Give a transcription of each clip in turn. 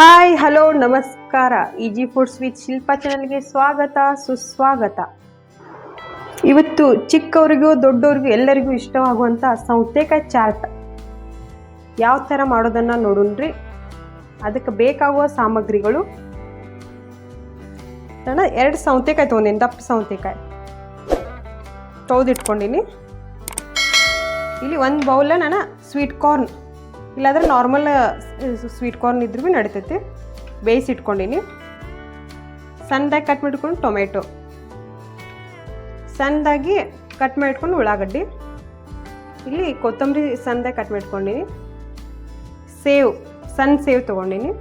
Hi hello ನಮಸ್ಕಾರ. Easy foods with Shilpa ಚಾನಲ್ಗೆ ಸ್ವಾಗತ ಸುಸ್ವಾಗತ. ಇವತ್ತು ಚಿಕ್ಕವರಿಗೂ ದೊಡ್ಡವರಿಗೂ ಎಲ್ಲರಿಗೂ ಇಷ್ಟವಾಗುವಂಥ ಸೌತೆಕಾಯಿ ಚಾಟ್ ಯಾವ ಥರ ಮಾಡೋದನ್ನು ನೋಡೋಣ್ರಿ. ಅದಕ್ಕೆ ಬೇಕಾಗುವ ಸಾಮಗ್ರಿಗಳು, ನಾನು 2 ಸೌತೆಕಾಯಿ ತೊಗೊಂಡಿನಿ, ದಪ್ಪ ಸೌತೆಕಾಯಿ ತೊಳೆದಿಟ್ಕೊಂಡಿನಿ. ಇಲ್ಲಿ 1 ಬೌಲ ನಾನು ಸ್ವೀಟ್ ಕಾರ್ನ್, ಇಲ್ಲಾಂದ್ರೆ ನಾರ್ಮಲ್ ಸ್ವೀಟ್ ಕಾರ್ನ್ ಇದ್ರೂ ಭೀ ನಡಿತೈತಿ, ಬೇಯಿಸಿಟ್ಕೊಂಡಿನಿ. ಸಣ್ಣದಾಗಿ ಕಟ್ ಮಾಡಿಟ್ಕೊಂಡು ಟೊಮೆಟೊ, ಸಣ್ಣದಾಗಿ ಕಟ್ ಮಾಡಿಟ್ಕೊಂಡು ಉಳ್ಳಾಗಡ್ಡಿ, ಇಲ್ಲಿ ಕೊತ್ತಂಬರಿ ಸಣ್ಣದಾಗಿ ಕಟ್ ಮಾಡಿಟ್ಕೊಂಡಿನಿ. ಸೇವ್, ಸಣ್ಣ ಸೇವ್ ತೊಗೊಂಡಿನಿ.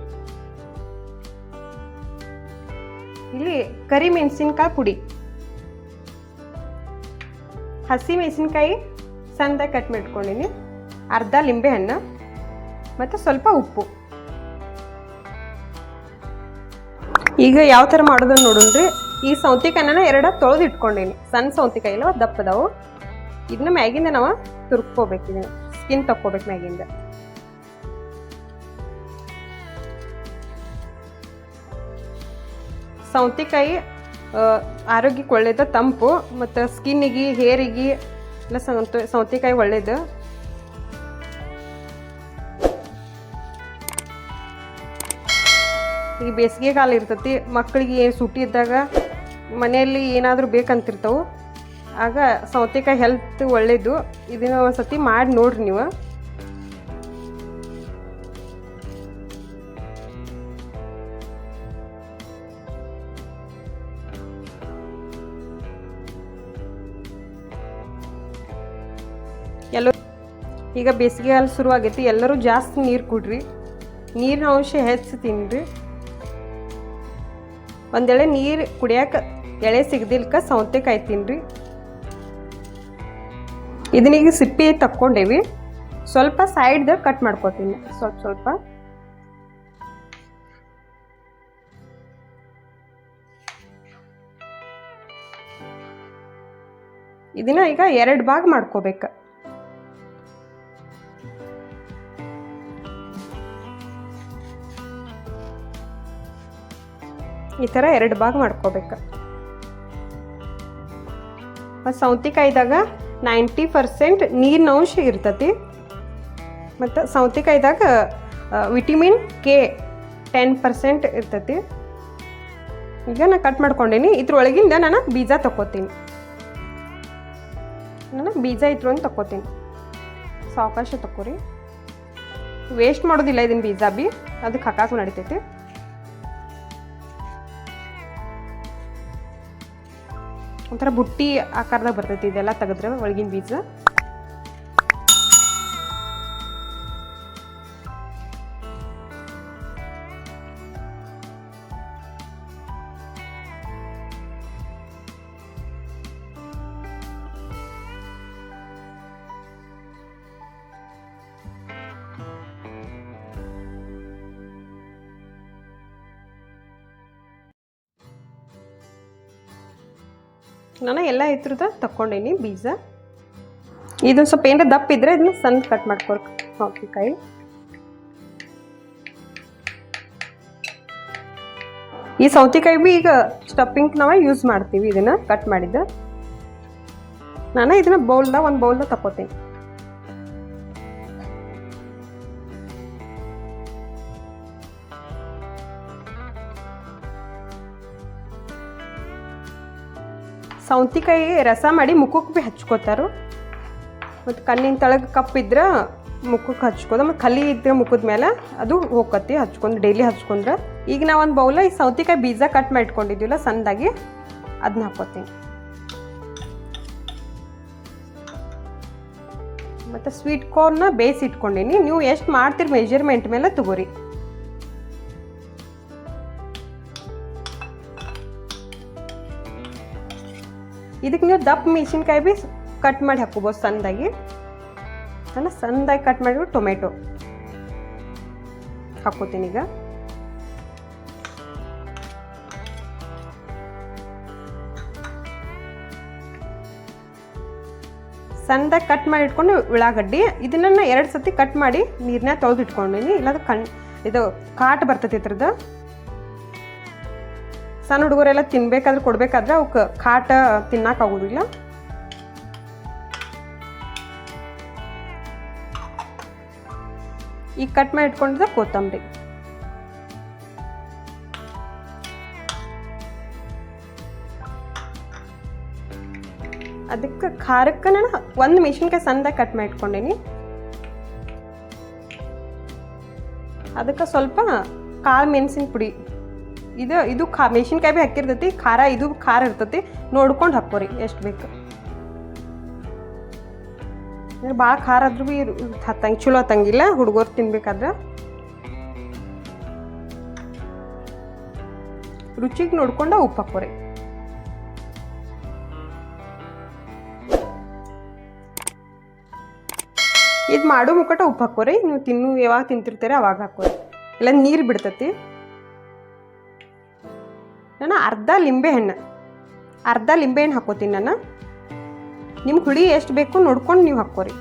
ಇಲ್ಲಿ ಕರಿ ಮೆಣಸಿನ್ಕಾಯಿ ಪುಡಿ, ಹಸಿ ಮೆಣಸಿನ್ಕಾಯಿ ಸಣ್ಣದಾಗಿ ಕಟ್ ಮಾಡಿಟ್ಕೊಂಡಿನಿ, ಅರ್ಧ ಲಿಂಬೆ ಹಣ್ಣು ಮತ್ತು ಸ್ವಲ್ಪ ಉಪ್ಪು. ಈಗ ಯಾವ ಥರ ಮಾಡೋದನ್ನು ನೋಡೋಣ್ರಿ. ಈ ಸೌತೆಕಾಯಿನ 2 ತೊಳೆದು ಇಟ್ಕೊಂಡೀನಿ. ಸಣ್ಣ ಸೌತೆಕಾಯಿ ಇಲ್ಲ, ದಪ್ಪದವು. ಇದನ್ನ ಮ್ಯಾಗಿಂದ ನಾವು ತುರ್ಕೋಬೇಕು, ಸ್ಕಿನ್ ತಕ್ಕೋಬೇಕು ಮ್ಯಾಗಿಂದ. ಸೌತೆಕಾಯಿ ಆರೋಗ್ಯಕ್ಕೆ ಒಳ್ಳೇದು, ತಂಪು, ಮತ್ತು ಸ್ಕಿನ್ನಿಗೆ ಹೇರಿಗೆ ಎಲ್ಲ ಸೌತೆಕಾಯಿ ಒಳ್ಳೇದು. ಈಗ ಬೇಸಿಗೆ ಕಾಲ ಇರ್ತೈತಿ, ಮಕ್ಕಳಿಗೆ ಏನು ಸೂಟಿ ಇದ್ದಾಗ ಮನೆಯಲ್ಲಿ ಏನಾದರೂ ಬೇಕಂತಿರ್ತಾವೆ, ಆಗ ಸೌತೆಕಾಯಿ ಹೆಲ್ತ್ ಒಳ್ಳೇದು. ಇದನ್ನ ಒಂದ್ಸತಿ ಮಾಡಿ ನೋಡ್ರಿ ನೀವು. ಎಲ್ಲರೂ ಈಗ ಬೇಸಿಗೆ ಕಾಲ ಶುರುವಾಗೈತಿ, ಎಲ್ಲರೂ ಜಾಸ್ತಿ ನೀರು ಕುಡ್ರಿ, ನೀರಿನ ಅಂಶ ಹೆಚ್ಚು ತಿನ್ನಿರಿ. ಒಂದೆಳೆ ನೀರು ಕುಡಿಯೋಕೆ ಎಳೆ ಸಿಗದಿಲ್ಕ ಸೌತೆಕಾಯಿ ತಿನ್ನಿರಿ. ಇದನ್ನೀಗ ಸಿಪ್ಪಿ ತಕ್ಕೊಂಡೇವಿ, ಸ್ವಲ್ಪ ಸೈಡ್ದ ಕಟ್ ಮಾಡ್ಕೊತೀನಿ, ಸ್ವಲ್ಪ. ಇದನ್ನ ಈಗ 2 ಭಾಗ ಮಾಡ್ಕೋಬೇಕು. ಈ ಥರ 2 ಭಾಗ ಮಾಡ್ಕೋಬೇಕು. ಸೌತೆಕಾಯಿದಾಗ 90% ನೀರಿನ ಅಂಶ ಇರ್ತತಿ, ಮತ್ತು ಸೌತೆಕಾಯಿದಾಗ ವಿಟಮಿನ್ ಕೆ 10% ಇರ್ತತಿ. ಈಗ ನಾನು ಕಟ್ ಮಾಡ್ಕೊಂಡೀನಿ. ಇದ್ರೊಳಗಿಂದ ನಾನು ಬೀಜ ತಗೋತೀನಿ. ನಾನು ಬೀಜ ಇದ್ರೊಂದು ತಗೋತೀನಿ. ಸಾವಕಾಶ ತಗೋರಿ, ವೇಸ್ಟ್ ಮಾಡೋದಿಲ್ಲ ಇದನ್ನ. ಬೀಜ ಬಿ ಅದಕ್ಕೆ ಹಾಕಾಕು ನಡಿತೈತಿ. ಒಂಥರ ಬುಟ್ಟಿ ಆಕಾರದಾಗ ಬರ್ತೈತಿ ಇದೆಲ್ಲ ತೆಗೆದ್ರೆ ಒಳಗಿನ ಬೀಜ. ನಾನು ಎಲ್ಲ ಇದ್ರದ ತಕ್ಕೊಂಡೀನಿ ಬೀಜ. ಇದೊಂದು ಸ್ವಲ್ಪ ಏನಾರ ದಪ್ಪ ಇದ್ರೆ ಇದನ್ನ ಸಣ್ಣ ಕಟ್ ಮಾಡ್ಕೊಳ್ಬೇಕು ಸೌತೆಕಾಯಿ. ಈ ಸೌತೆಕಾಯಿ ಬಿ ಈಗ ಸ್ಟಫಿಂಗ್ ನಾವು ಯೂಸ್ ಮಾಡ್ತೀವಿ. ಇದನ್ನ ಕಟ್ ಮಾಡಿದ್ದ ನಾನು ಇದನ್ನ ಒಂದು ಬೌಲ್ದ ತಕ್ಕೋತೀನಿ. ಸೌತೆಕಾಯಿ ರಸ ಮಾಡಿ ಮುಖಕ್ಕೆ ಭೀ ಹಚ್ಕೋತಾರು, ಮತ್ತು ಕಣ್ಣಿನ ತಳಗೆ ಕಪ್ಪಿದ್ರೆ ಮುಖಕ್ಕೆ ಹಚ್ಕೋದು, ಮತ್ತು ಖಾಲಿ ಇದ್ರೆ ಮುಖದ ಮೇಲೆ ಅದು ಹೋಗತಿ ಹಚ್ಕೊಂಡು ಡೈಲಿ ಹಚ್ಕೊಂಡ್ರೆ. ಈಗ ನಾವು ಒಂದು ಬೌಲ ಈ ಸೌತೆಕಾಯಿ ಬೀಜ ಕಟ್ ಮಾಡಿ ಇಟ್ಕೊಂಡಿದ್ದೀವಲ್ಲ ಸಣ್ಣದಾಗಿ, ಅದನ್ನ ಹಾಕೋತೀನಿ. ಮತ್ತು ಸ್ವೀಟ್ ಕಾರ್ನ್ನ ಬೇಯಿಸಿ ಇಟ್ಕೊಂಡೀನಿ. ನೀವು ಎಷ್ಟು ಮಾಡ್ತೀರಿ ಮೆಜರ್ಮೆಂಟ್ ಮೇಲೆ ತಗೋರಿ. ಇದಕ್ಕೆ ನೀವು ದಪ್ಪ ಮೆಣಸಿನ್ಕಾಯಿ ಭೀ ಕಟ್ ಮಾಡಿ ಹಾಕೋಬೋದು ಸಣ್ಣದಾಗಿ. ನಾನು ಸಣ್ಣದಾಗಿ ಕಟ್ ಮಾಡಿ ಟೊಮೆಟೊ ಹಾಕೋತೀನಿ. ಈಗ ಸಣ್ಣದಾಗಿ ಕಟ್ ಮಾಡಿ ಇಟ್ಕೊಂಡು ಉಳ್ಳಾಗಡ್ಡಿ, ಇದನ್ನ 2 ಸತಿ ಕಟ್ ಮಾಡಿ ನೀರನ್ನ ತೊಳೆದು ಇಟ್ಕೊಂಡಿನಿ. ಇಲ್ಲಾಂದ್ರೆ ಇದು ಕಾಟ್ ಬರ್ತೈತಿ ಇದ್ರದ್ದು. ಸಣ್ಣ ಹುಡುಗರೆಲ್ಲ ತಿನ್ಬೇಕಾದ್ರೆ ಕೊಡ್ಬೇಕಾದ್ರೆ ಅವಕ್ಕೆ ಕಾಟ ತಿನ್ನಕ್ಕಾಗೋದಿಲ್ಲ. ಈಗ ಕಟ್ ಮಾಡಿ ಇಟ್ಕೊಂಡಿದ್ದ ಕೊತ್ತಂಬರಿ, ಅದಕ್ಕೆ ಖಾರಕ್ಕೆ ನಾನು 1 ಮೆಣಸಿನ್ಕಾಯಿ ಸಣ್ಣದಾಗಿ ಕಟ್ ಮಾಡಿ ಇಟ್ಕೊಂಡೀನಿ. ಅದಕ್ಕೆ ಸ್ವಲ್ಪ ಕಾಳು ಮೆಣಸಿನ ಪುಡಿ, ಇದು ಮೆಣಸಿನ್ಕಾಯಿ ಭೀ ಹಾಕಿರ್ತೈತಿ, ಖಾರ ಇದು ಖಾರ ಇರ್ತೈತಿ, ನೋಡ್ಕೊಂಡು ಹಾಕೋರಿ ಎಷ್ಟು ಬೇಕು. ಭಾಳ ಖಾರ ಆದ್ರೂ ಭೀ ಹತ್ತಂಗೆ ಚಲೋ ಹತ್ತಂಗಿಲ್ಲ ಹುಡುಗರು ತಿನ್ಬೇಕಾದ್ರೆ. ರುಚಿಗೆ ನೋಡ್ಕೊಂಡು ಉಪ್ಪು ಹಾಕೋರಿ. ಇದು ಮಾಡೋ ಮುಕ್ಕಟ ಉಪ್ಪು ಹಾಕೋರಿ. ನೀವು ಯಾವಾಗ ತಿಂತಿರ್ತೀರ ಅವಾಗ ಹಾಕೋರಿ, ಇಲ್ಲ ನೀರು ಬಿಡ್ತೈತಿ. ನಾನು ಅರ್ಧ ಲಿಂಬೆಹಣ್ಣು ಹಾಕೋತೀನಿ. ನಾನು ನಿಮ್ಗೆ ಹುಳಿ ಎಷ್ಟು ಬೇಕು ನೋಡ್ಕೊಂಡು ನೀವು ಹಾಕೋರಿ.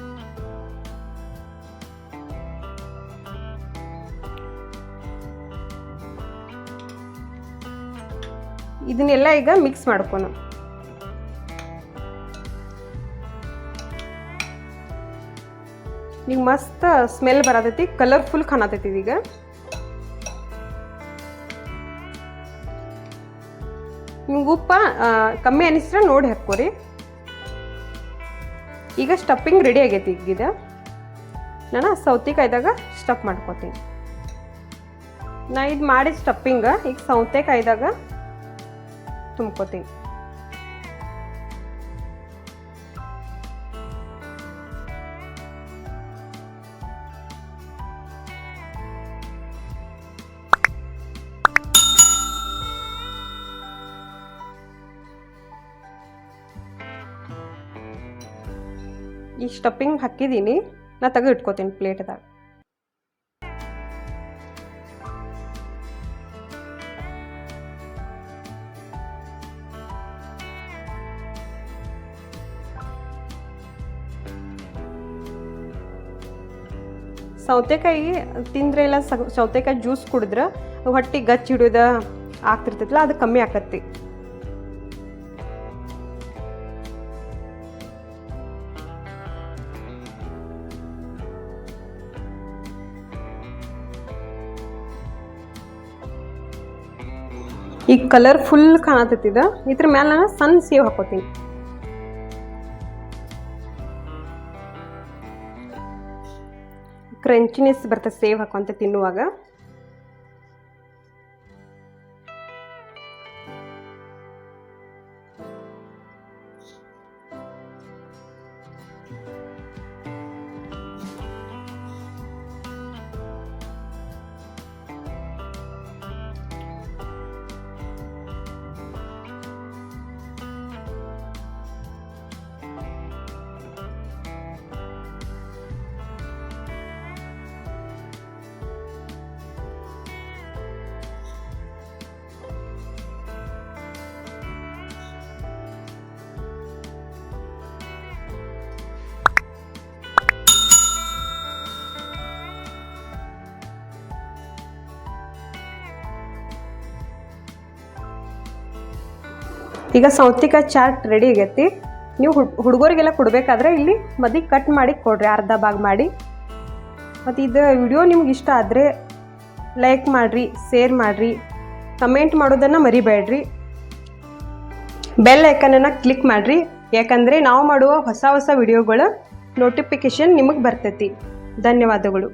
ಇದನ್ನೆಲ್ಲ ಈಗ ಮಿಕ್ಸ್ ಮಾಡ್ಕೊನು. ಈಗ ಮಸ್ತ್ ಸ್ಮೆಲ್ ಬರತೈತಿ, ಕಲರ್ಫುಲ್ ಕಾಣತೈತಿ. ಈಗ ನಿಮ್ಗೆ ಉಪ್ಪ ಕಮ್ಮಿ ಅನಿಸಿದ್ರೆ ನೋಡಿ ಹಾಕೋರಿ. ಈಗ ಸ್ಟಫಿಂಗ್ ರೆಡಿ ಆಗೈತಿ. ಈಗ ನಾನು ಸೌತೆಕಾಯ್ದಾಗ ಸ್ಟಫ್ ಮಾಡ್ಕೋತೀನಿ. ನಾ ಇದು ಮಾಡಿದ ಸ್ಟಫಿಂಗ ಈಗ ಸೌತೆಕಾಯ್ದಾಗ ತುಂಬ್ಕೋತೀನಿ. ಈ ಸ್ಟಫಿಂಗ್ ಹಾಕಿದ್ದೀನಿ, ನಾ ತೆಗೆದು ಇಟ್ಕೋತೀನಿ ಪ್ಲೇಟ್ದಾಗ. ಸೌತೆಕಾಯಿ ತಿಂದ್ರೆ ಇಲ್ಲ, ಸೌತೆಕಾಯಿ ಜ್ಯೂಸ್ ಕುಡಿದ್ರೆ ಹೊಟ್ಟೆ ಗಚ್ಚಿ ಹಿಡಿಯೋದ ಆಗ್ತಿರ್ತೈತಲ್ಲ, ಅದು ಕಮ್ಮಿ ಆಕತ್ತಿ. ಈಗ ಕಲರ್ಫುಲ್ ಕಾಣತೈತಿದ. ಇದ್ರ ಮೇಲೆ ನಾನು ಸಣ್ಣ ಸೇವ್ ಹಾಕೋತೀನಿ. ಕ್ರಂಚಿನೆಸ್ ಬರ್ತದೆ ಸೇವ್ ಹಾಕೊಂತ ತಿನ್ನುವಾಗ. ಈಗ ಸೌತೆಕಾಯಿ ಚಾಟ್ ರೆಡಿ ಆಗೈತಿ. ನೀವು ಹುಡುಗರಿಗೆಲ್ಲ ಕೊಡಬೇಕಾದ್ರೆ ಇಲ್ಲಿ ಮದಿ ಕಟ್ ಮಾಡಿ ಕೊಡ್ರಿ, ಅರ್ಧ ಭಾಗ ಮಾಡಿ. ಮತ್ತು ಇದು ವಿಡಿಯೋ ನಿಮ್ಗೆ ಇಷ್ಟ ಆದರೆ ಲೈಕ್ ಮಾಡಿರಿ, ಶೇರ್ ಮಾಡಿರಿ, ಕಮೆಂಟ್ ಮಾಡೋದನ್ನು ಮರಿಬೇಡ್ರಿ. ಬೆಲ್ ಐಕನನ್ನು ಕ್ಲಿಕ್ ಮಾಡಿರಿ, ಯಾಕಂದರೆ ನಾವು ಮಾಡುವ ಹೊಸ ಹೊಸ ವಿಡಿಯೋಗಳ ನೋಟಿಫಿಕೇಷನ್ ನಿಮಗೆ ಬರ್ತೈತಿ. ಧನ್ಯವಾದಗಳು.